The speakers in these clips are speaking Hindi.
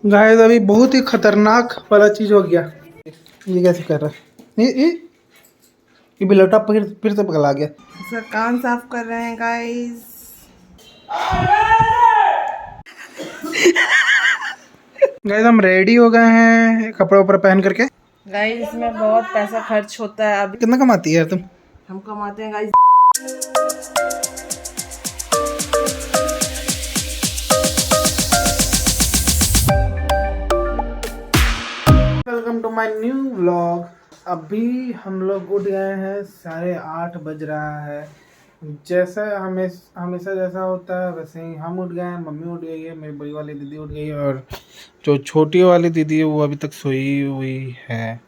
गाइस अभी बहुत ही खतरनाक वाला चीज हो गया। ये कैसे कर रहा है? ये बिलौटा फिर से पगला गया। सर कान साफ कर रहे हैं गाइस। गाइस हम रेडी हो गए हैं कपड़े ऊपर पहन करके। गाइस इसमें बहुत पैसा खर्च होता है। अभी कितना कमाती है यार तुम? हम कमाते हैं guys. Welcome to my new vlog. अभी हम लोग उठ गए हैं, 8:30 बज रहा है। जैसा हमेशा जैसा होता है वैसे ही हम उठ गए हैं। मम्मी उठ गई है, मेरी बड़ी वाली दीदी उठ गई है और जो छोटी वाली दीदी है वो अभी तक सोई हुई है।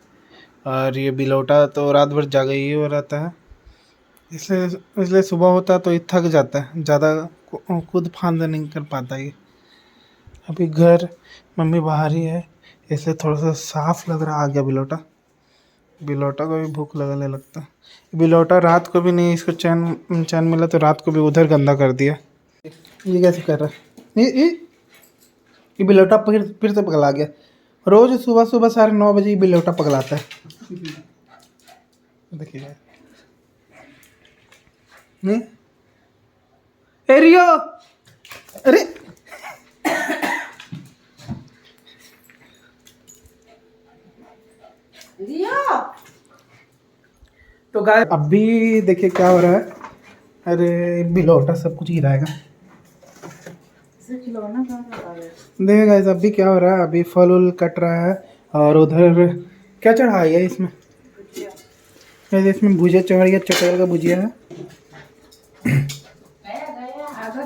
और ये बिलौटा तो रात भर जागा ही हो रहता है, इसलिए सुबह होता है तो ये थक जाता है, ज़्यादा खुद फांद नहीं कर पाता ये। अभी घर मम्मी बाहर ही है, इसलिए थोड़ा सा साफ लग रहा। आ गया बिलौटा को भी भूख लगने लगता है। बिलौटा रात को भी नहीं, इसको चैन मिला तो रात को भी उधर गंदा कर दिया। ये कैसे कर रहा है? ये बिलौटा फिर से पगला गया। रोज सुबह सुबह 9:30 बजे ये बिलौटा पगलाता है। देखिए नहीं एरियो, अरे तो गाय अभी देखिए क्या हो रहा है। अरे बिलौटा सब कुछ गिराएगा। देखिए गाइस अभी क्या हो रहा है। अभी फल उल कट रहा है और उधर क्या चढ़ा है इसमें? इसमें भुजिया चढ़ गया, चटेल का भुजिया है।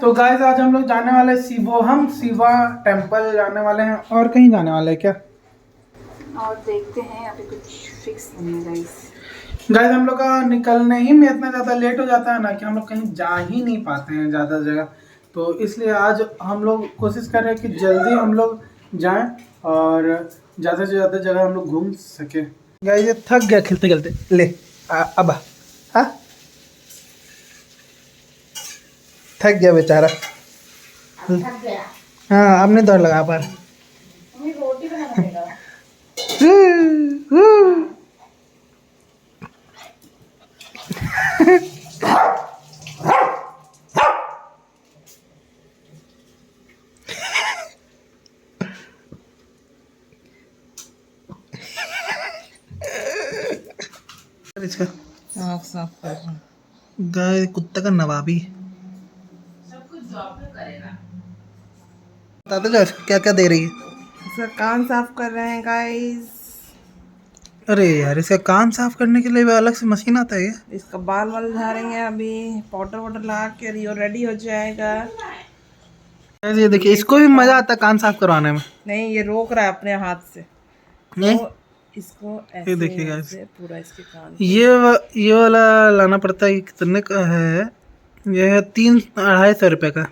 तो गाइस आज हम लोग जाने वाले हम शिवा टेम्पल जाने वाले हैं। और कहीं जाने वाले हैं क्या? और देखते हैं, अभी कुछ फिक्स नहीं है गाइस। गाइस हम लोग का निकलने ही में इतना ज़्यादा लेट हो जाता है ना कि हम लोग कहीं जा ही नहीं पाते हैं ज़्यादा जगह। तो इसलिए आज हम लोग कोशिश कर रहे हैं कि जल्दी हम लोग जाएं और ज़्यादा से ज़्यादा जगह हम लोग घूम सके। गाइस ये थक गया खेलते खेलते। ले अब हाँ थक गया बेचारा। हाँ अब नहीं दौड़ लगा पा रहा। रोटी बनाना पड़ेगा। इसका आँख साफ कर रहा हूँ। गाय कुत्ता का नवाबी सब कुछ जॉब में करेगा। बता दो जो क्या क्या दे रही है। सर कान साफ कर रहे हैं गाइस। अरे यार इसका कान साफ करने के लिए भी अलग से मशीन आता है क्या? इसका बाल वाल झाड़ेंगे अभी, पाउडर वाउडर लगा के ये रेडी हो जाएगा। ये देखिए इसको भी मजा आता है कान साफ करवाने में। नहीं ये रोक रहा है अपने हाथ से। नहीं तो इसको ऐसे ये देखिए गाइस, पूरा इसके कान ये वाला लाना पड़ता है। कितने का है? ये है 250 रुपये का,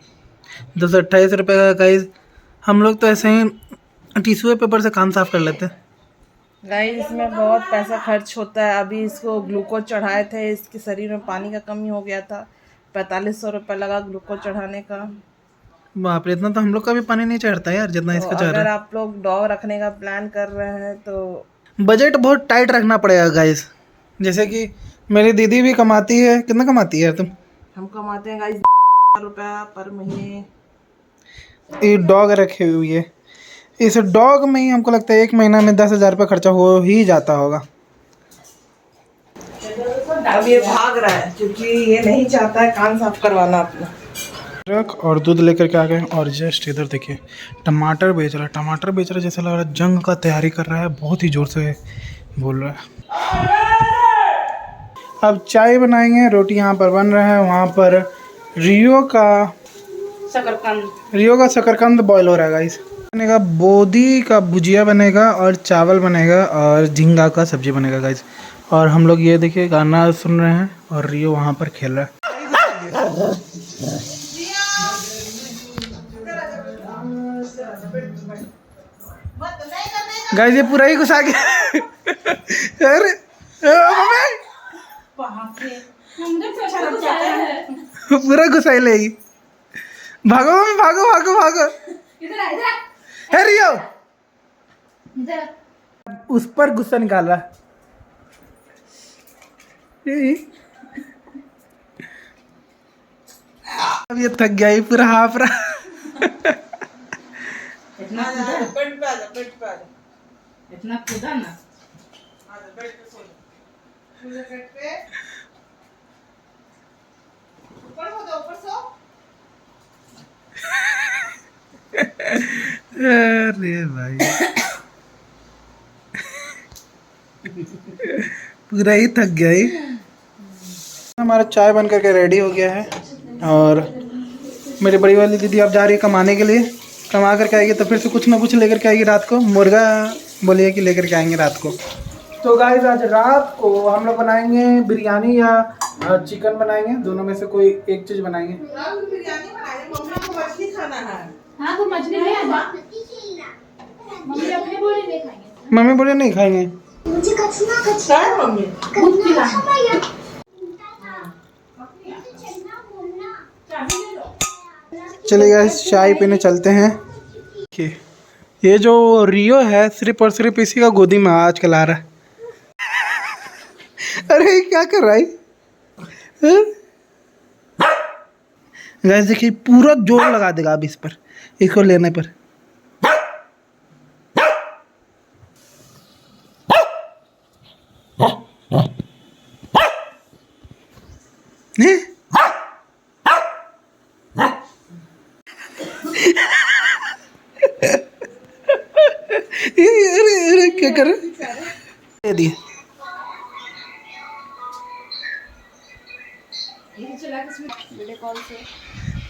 228 रुपये का। गाइस हम लोग तो ऐसे ही टिश्यू पेपर से कान साफ कर लेते हैं। गाइस इसमें बहुत पैसा खर्च होता है। अभी इसको ग्लूकोज चढ़ाए थे, इसके शरीर में पानी का कमी हो गया था। 4500 रुपये लगा ग्लूकोज चढ़ाने का। बाप रे, इतना तो हम लोग का भी पानी नहीं चढ़ता यार जितना तो इसका चढ़ अगर रहा आप लोग डॉग रखने का प्लान कर रहे हैं तो है। बजट बहुत टाइट रखना पड़ेगा गाइस। जैसे कि मेरी दीदी भी कमाती है। कितना कमाती है यार तुम? हम कमाते हैं गाइस रुपया पर महीने। ये डॉग रखे हुई है, इस डॉग में ही हमको लगता है 1 महीना में 10,000 रुपये खर्चा हो ही जाता होगा। अब ये भाग रहा है क्योंकि ये नहीं चाहता है कान साफ करवाना अपना। ट्रक और दूध लेकर के आ गए और जस्ट इधर देखिए टमाटर बेच रहा है। जैसा लग रहा है जंग का तैयारी कर रहा है, बहुत ही ज़ोर से बोल रहा है। अब चाय बनाएंगे, रोटी यहाँ पर बन रहा है। वहाँ पर रियो का शकरकंद बॉयल हो रहा है गाइस। बनेगा बोदी का भुजिया बनेगा और चावल बनेगा और झींगा का सब्जी बनेगा गाइस। और हम लोग ये देखिए गाना सुन रहे हैं और रियो वहाँ पर खेल रहा है। गाइस ये पूरा ही घुसा गया। अरे पूरा घुसा ले। भागो भागो भागो भागो। हे रियो उस पर गुस्सा निकाला। अब ये थक गया, ये पूरा हाफ रहा। इतना कूदा, बेड पे आ जा, बेड पे आ जा। इतना कूदा ना, आ जा बेड पे सो जा, बेड पे ऊपर हो जा, ऊपर सो। अरे भाई पूरा ही थक गया ही। हमारा चाय बन करके रेडी हो गया है और मेरी बड़ी वाली दीदी अब जा रही है कमाने के लिए। कमा करके आएगी तो फिर से कुछ ना कुछ लेकर के आएगी रात को। मुर्गा बोलिए कि लेकर के आएंगे रात को। तो गाइस आज रात को हम लोग बनाएंगे बिरयानी या चिकन बनाएंगे, दोनों में से कोई एक चीज़ बनाएंगे। बिरयानी बनाएंगे, मम्मी को मछली खाना है। हाँ तो मछली ले आना। मम्मी अपने बोले नहीं खाएंगे। मम्मी बोले नहीं खाएंगे। मुझे कचना क्या है मम्मी? दूध पिलाना। चलिए गाइस चाय पीने चलते हैं। ये जो रियो है सिर्फ और सिर्फ इसी का गोदी में आजकल आ रहा है। अरे ये क्या कर रहा है? गाइस देखिए पूरा जोर लगा देगा अब इस पर, इसको लेने पर। अरे क्या कर रहे? दिए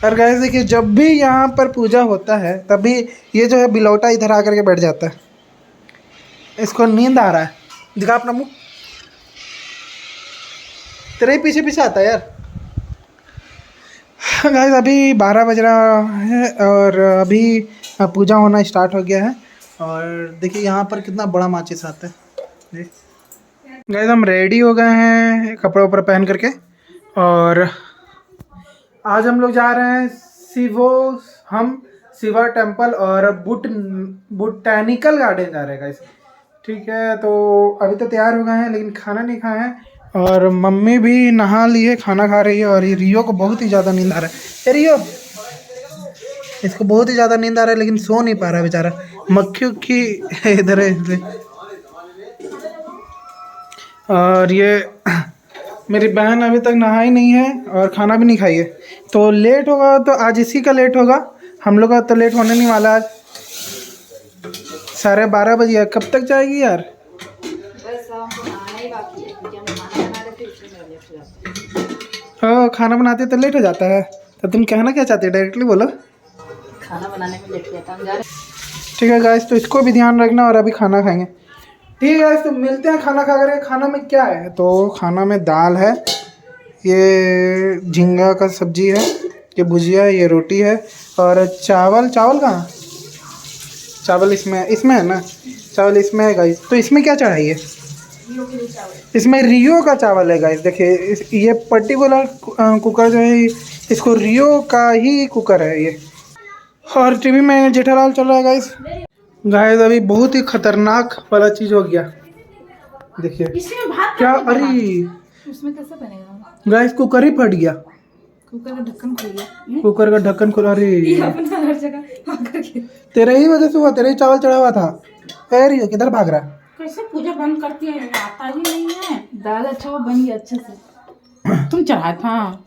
और गाइस देखिए जब भी यहाँ पर पूजा होता है तभी ये जो है बिलौटा इधर आकर के बैठ जाता है। इसको नींद आ रहा है। दिखा अपना मुंह, तेरे ही पीछे पीछे आता है यार। गाइस अभी 12 बज रहा है और अभी पूजा होना स्टार्ट हो गया है। और देखिए यहाँ पर कितना बड़ा माचिस आता है। गाइस हम रेडी हो गए हैं कपड़े ऊपर पहन करके और आज हम लोग जा रहे हैं शिवा टेम्पल और बोटैनिकल गार्डन जा रहे हैं गाइस। ठीक है तो अभी तो तैयार हो गए हैं लेकिन खाना नहीं खाए हैं और मम्मी भी नहा ली है, खाना खा रही है। और ये रियो को बहुत ही ज़्यादा नींद आ रहा है। रियो इसको बहुत ही ज़्यादा नींद आ रहा है लेकिन सो नहीं पा रहा है बेचारा। मक्खी उक्खी इधर है इसलिए। और ये मेरी बहन अभी तक नहाई नहीं है और खाना भी नहीं खाई है तो लेट होगा। तो आज इसी का लेट होगा, हम लोग का तो लेट होने नहीं वाला। आज 12:30 बजे है। कब तक जाएगी यार? हाँ खाना बनाते तो लेट हो जाता है। तो तुम कहना क्या चाहते हो डायरेक्टली बोलो। खाना बनाने में लेट जाता हम जा रहे। ठीक है गाइस तो इसको भी ध्यान रखना और अभी खाना खाएंगे। ठीक है गाइस तो मिलते हैं खाना खा करके। खाना में क्या है? तो खाना में दाल है, ये झींगा का सब्जी है, ये भुजिया है, ये रोटी है और चावल कहाँ? चावल इसमें है ना, चावल इसमें है गाइस। तो इसमें क्या चढ़ाइए? इसमें रियो का चावल है गाइस। देखिए ये पर्टिकुलर कुकर जो है इसको रियो का ही कुकर है ये। और टीवी में जेठालाल चल रहा है गाइस। गाइस अभी बहुत ही खतरनाक वाला चीज़ हो गया। देखिए क्या, अरे उसमें कैसे बनेगा? गाइस कुकर ही फट गया। कुकर का ढक्कन खुल गया। कुकर का ढक्कन खुला। अरे अपना हर जगह करके तेरे ही वजह से हुआ, तेरे ही चावल चढ़ा हुआ था। रियो किधर भाग रहा है? कैसे पूजा बंद करती है? आता ही नहीं है। दाल अच्छा वो बन गया अच्छे से। तुम चढ़ाया था।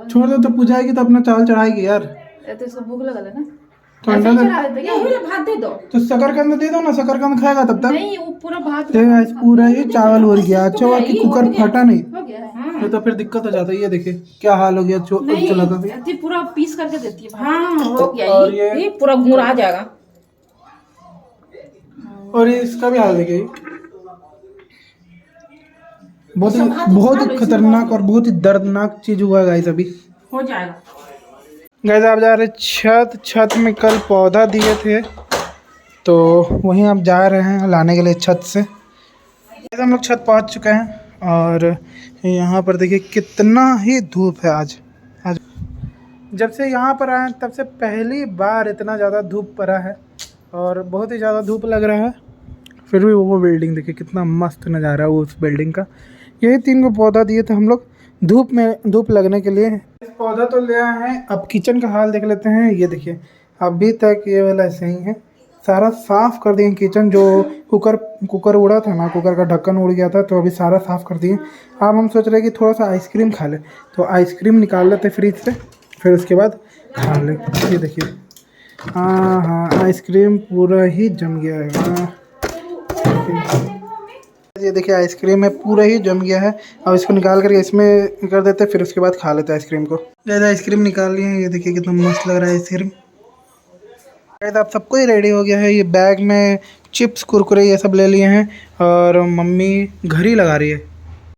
छोड़ दो, तो पूजा आएगी तो अपना चावल चढ़ाएगी यार। तो इसको भूख लगा ना तो अंडा भात दे दो। तो शकरकंद दे दो ना, शकरकंद खाएगा तब तक। नहीं वो पूरा भात गाइस पूरा ही चावल उड़ गया। अच्छा हुआ कि कुकर फटा नहीं, हो गया। तो फिर दिक्कत हो जाता है। ये देखिए क्या हाल हो गया। चला था नहीं पूरा पीस करके देती है। हाँ हो गया। और ये पूरा गुड़ आ जाएगा। और इसका भी हाल देखिए, बहुत ही खतरनाक और बहुत ही दर्दनाक चीज हुआ है गाइस। अभी हो जाएगा गाइस। आप जा रहे छत में कल पौधा दिए थे तो वहीं आप जा रहे हैं लाने के लिए छत से। गाइस हम लोग छत पहुंच चुके हैं और यहाँ पर देखिए कितना ही धूप है आज। जब से यहाँ पर आए तब से पहली बार इतना ज़्यादा धूप पड़ा है और बहुत ही ज़्यादा धूप लग रहा है, फिर भी वो बिल्डिंग देखिए कितना मस्त नज़ारा है उस बिल्डिंग का। यही 3 को पौधा दिए थे हम लोग धूप लगने के लिए। इस पौधा तो ले आए हैं, अब किचन का हाल देख लेते हैं। ये देखिए अभी तक ये वाला ऐसे ही है, सारा साफ़ कर दिए किचन। जो कुकर उड़ा था ना, कुकर का ढक्कन उड़ गया था, तो अभी सारा साफ़ कर दिए। अब हम सोच रहे हैं कि थोड़ा सा आइसक्रीम खा ले, तो आइसक्रीम निकाल लेते फ्रिज से, फिर उसके बाद खा ले। ये देखिए हाँ आइसक्रीम पूरा ही जम गया है। ये देखिए आइसक्रीम में पूरा ही जम गया है। अब इसको निकाल करके इसमें कर देते, फिर उसके बाद खा लेते हैं आइसक्रीम को। ज़्यादा आइसक्रीम निकाल लिए हैं, ये देखिए कितना मस्त लग रहा है आइसक्रीम। अब सबको ही रेडी हो गया है। ये बैग में चिप्स कुरकुरे ये सब ले लिए हैं और मम्मी घड़ी लगा रही है।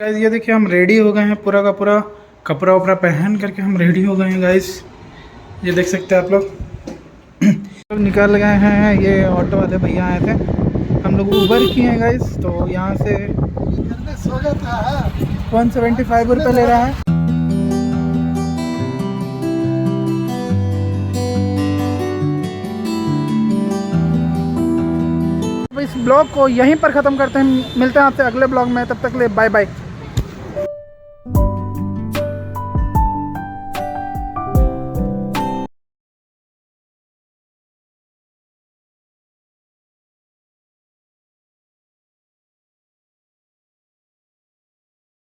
गाइस ये देखिए हम रेडी हो गए हैं, पूरा का पूरा कपड़ा वपड़ा पहन करके हम रेडी हो गए हैं गाइस। ये देख सकते हैं आप लोग। निकाल गए हैं, ये ऑटो वाले भैया आए थे, हम लोग उबर किए हैं गाइस। तो यहाँ से 175 रुपये ले रहा है। इस ब्लॉग को यहीं पर ख़त्म करते हैं, मिलते हैं आपसे अगले ब्लॉग में, तब तक ले बाय बाय।